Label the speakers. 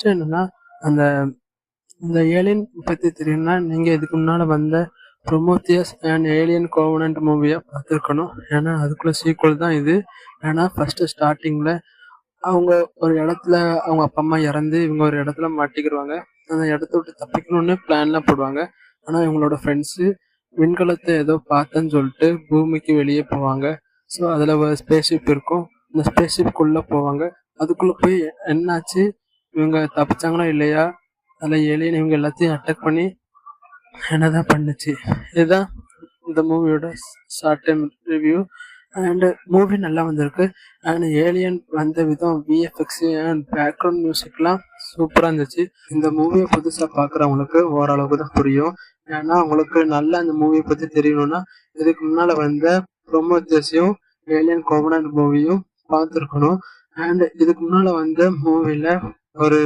Speaker 1: First என்னன்னா அந்த இந்த ஏலியன் பத்தி தெரியும்னா நீங்க இதுக்கு முன்னால வந்த ப்ரொமோத்தியஸ் அண்ட் ஏலியன் கோவனன்ட் மூவியை பார்த்துருக்கணும். ஏன்னா அதுக்குள்ள சீக்குவல் தான் இது. ஏன்னா ஃபர்ஸ்ட் ஸ்டார்டிங்ல அவங்க ஒரு இடத்துல அவங்க அப்பா அம்மா இறந்து இவங்க ஒரு இடத்துல மாட்டிக்கிடுவாங்க. அந்த இடத்த விட்டு தப்பிக்கணும்னு பிளான்லாம் போடுவாங்க. ஆனா இவங்களோட ஃப்ரெண்ட்ஸு விண்கலத்தை ஏதோ பார்த்தேன்னு சொல்லிட்டு பூமிக்கு வெளியே போவாங்க. ஸோ அதில் ஒரு ஸ்பேஸ்ஷிப் இருக்கும். அந்த ஸ்பேஸ்ஷிப்குள்ளே போவாங்க. அதுக்குள்ளே போய் என்னாச்சு, இவங்க தப்பிச்சாங்களா இல்லையா, அதில் ஏலியன் இவங்க எல்லாத்தையும் அட்டாக் பண்ணி என்னதான் பண்ணுச்சு. இதுதான் இந்த மூவியோட short time review. And movie நல்லா வந்திருக்கு. அண்ட் ஏலியன் வந்த விதம், விஎஃப்எக்ஸ் அண்ட் பேக்ரவுண்ட் மியூசிக்லாம் சூப்பராக இருந்துச்சு. இந்த மூவியை புதுசாக பார்க்குறவங்களுக்கு ஓரளவுக்கு தான் புரியும். ஏன்னா அவங்களுக்கு நல்லா அந்த மூவியை பற்றி தெரியணும்னா இதுக்கு முன்னால் வந்த ப்ரொமோத்தியஸையும் ஏலியன் கோவனன்ட் மூவியும் பார்த்துருக்கணும். அண்ட் இதுக்கு முன்னால் வந்த மூவியில் ஒரு